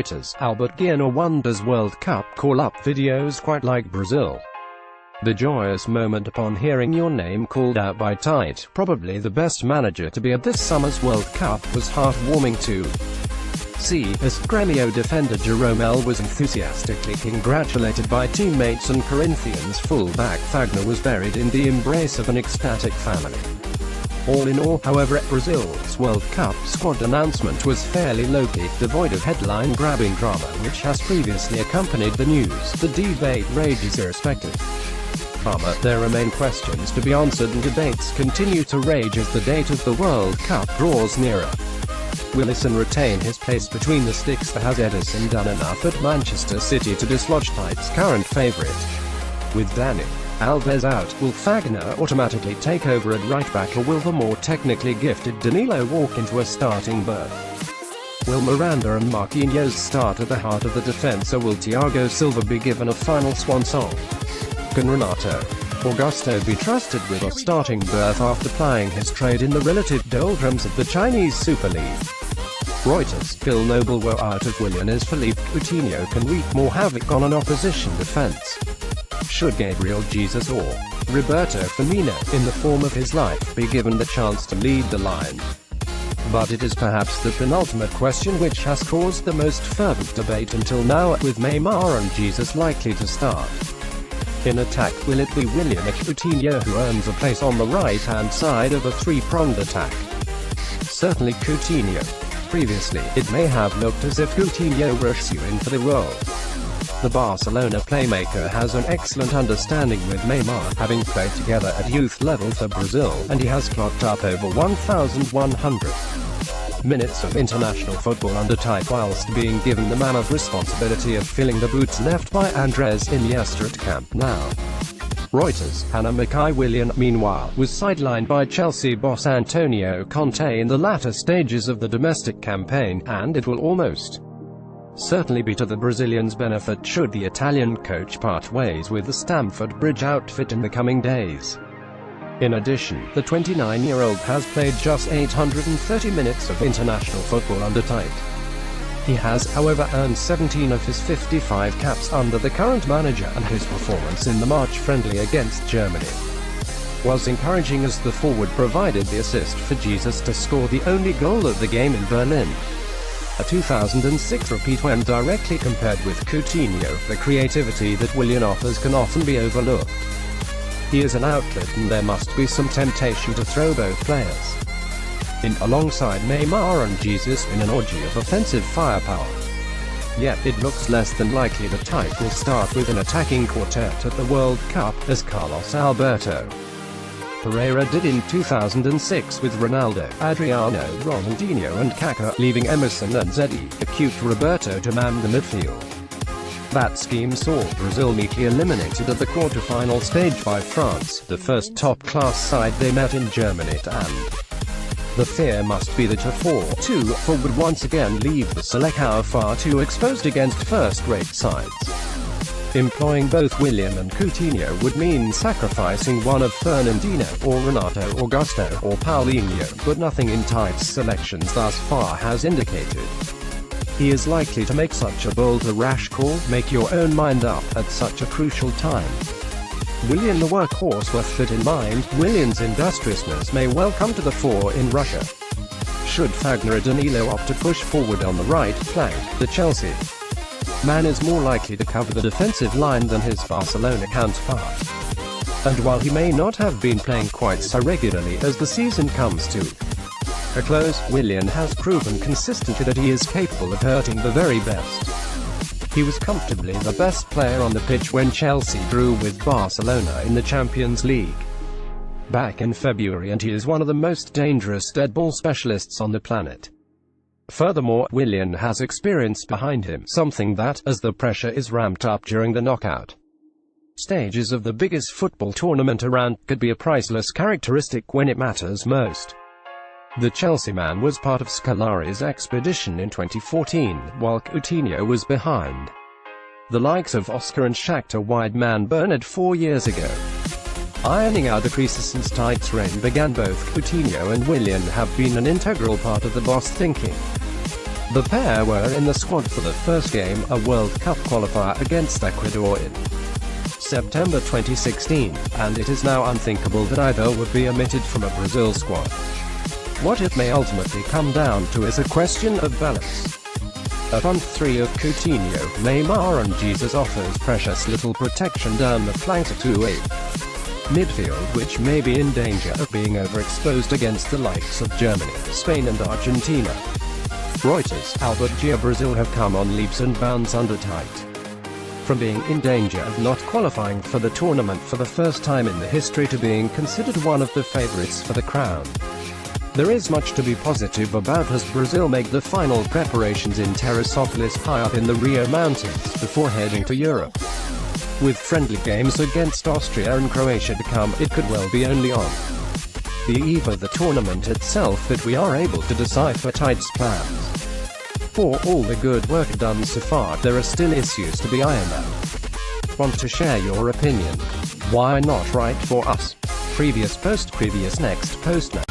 Reuters, GeaNo wonders World Cup call-up videos quite like Brazil. The joyous moment upon hearing your name called out by Tite, probably the best manager to be at this summer's World Cup, was heartwarming too. See, as Gremio defender Jerome L was enthusiastically congratulated by teammates, and Corinthians full-back Fagner was buried in the embrace of an ecstatic family. All in all, however, Brazil's World Cup squad announcement was fairly low-key, devoid of headline-grabbing drama which has previously accompanied the news. The debate rages irrespective. There remain questions to be answered, and debates continue to rage as the date of the World Cup draws nearer. Will Willian retain his place between the sticks, or has Edison done enough at Manchester City to dislodge Tite's current favourite? With Dani Alves out, will Fagner automatically take over at right-back, or will the more technically gifted Danilo walk into a starting berth? Will Miranda and Marquinhos start at the heart of the defence, or will Thiago Silva be given a final swan song? Can Renato Augusto be trusted with a starting berth after plying his trade in the relative doldrums of the Chinese Super League? Reuters, Phil Noble were out of Willian as Philippe Coutinho can wreak more havoc on an opposition defence. Should Gabriel Jesus or Roberto Firmino, in the form of his life, be given the chance to lead the line? But it is perhaps the penultimate question which has caused the most fervent debate until now, with Neymar and Jesus likely to start. In attack, will it be Willian or Coutinho who earns a place on the right-hand side of a three-pronged attack? Certainly Coutinho. Previously, it may have looked as if Coutinho were pursuing for the role. The Barcelona playmaker has an excellent understanding with Neymar, having played together at youth level for Brazil, and he has clocked up over 1,100 minutes of international football under Tite, whilst being given the man of responsibility of filling the boots left by Andres Iniesta at Camp Nou. Reuters, Hannah Mackay Willian, meanwhile, was sidelined by Chelsea boss Antonio Conte in the latter stages of the domestic campaign, and it will almost certainly be to the Brazilian's benefit should the Italian coach part ways with the Stamford Bridge outfit in the coming days. In addition, the 29-year-old has played just 830 minutes of international football under Tite. He has, however, earned 17 of his 55 caps under the current manager, and his performance in the March friendly against Germany was encouraging, as the forward provided the assist for Jesus to score the only goal of the game in Berlin. A 2006 repeat when directly compared with Coutinho. The creativity that Willian offers can often be overlooked. He is an outlet, and there must be some temptation to throw both players in alongside Neymar and Jesus in an orgy of offensive firepower. Yet, it looks less than likely that Tite will start with an attacking quartet at the World Cup, as Carlos Alberto Pereira did in 2006 with Ronaldo, Adriano, Ronaldinho and Kaká, leaving Emerson and Zeddy, acute Roberto to man the midfield. That scheme saw Brazil neatly eliminated at the quarter-final stage by France, the first top-class side they met in Germany, and the fear must be that a 4-2-4 would once again leave the Selecao far too exposed against first-rate sides. Employing both Willian and Coutinho would mean sacrificing one of Fernandinho, or Renato Augusto, or Paulinho, but nothing in Tite's selections thus far has indicated he is likely to make such a bold or rash call. Make your own mind up at such a crucial time. Willian the workhorse, with that in mind, Willian's industriousness may well come to the fore in Russia. Should Fagner or Danilo opt to push forward on the right flank, the Chelsea man is more likely to cover the defensive line than his Barcelona counterpart. And while he may not have been playing quite so regularly as the season comes to a close, Willian has proven consistently that he is capable of hurting the very best. He was comfortably the best player on the pitch when Chelsea drew with Barcelona in the Champions League back in February, and he is one of the most dangerous dead ball specialists on the planet. Furthermore, Willian has experience behind him, something that, as the pressure is ramped up during the knockout stages of the biggest football tournament around, could be a priceless characteristic when it matters most. The Chelsea man was part of Scolari's expedition in 2014, while Coutinho was behind the likes of Oscar and Shakhtar wide man Bernard 4 years ago. Ironing out the creases since Tite's reign began, both Coutinho and Willian have been an integral part of the boss thinking. The pair were in the squad for the first game, a World Cup qualifier against Ecuador in September 2016, and it is now unthinkable that either would be omitted from a Brazil squad. What it may ultimately come down to is a question of balance. A front three of Coutinho, Neymar and Jesus offers precious little protection down the flanks to a midfield which may be in danger of being overexposed against the likes of Germany, Spain and Argentina. Reuters, Brazil have come on leaps and bounds under Tite. From being in danger of not qualifying for the tournament for the first time in the history to being considered one of the favorites for the crown. There is much to be positive about as Brazil make the final preparations in Teresópolis high up in the Rio Mountains before heading to Europe. With friendly games against Austria and Croatia to come, it could well be only on the eve of the tournament itself that we are able to decipher Tite's plans. For all the good work done so far, there are still issues to be ironed out. Want to share your opinion? Why not write for us? Previous post, previous next post now.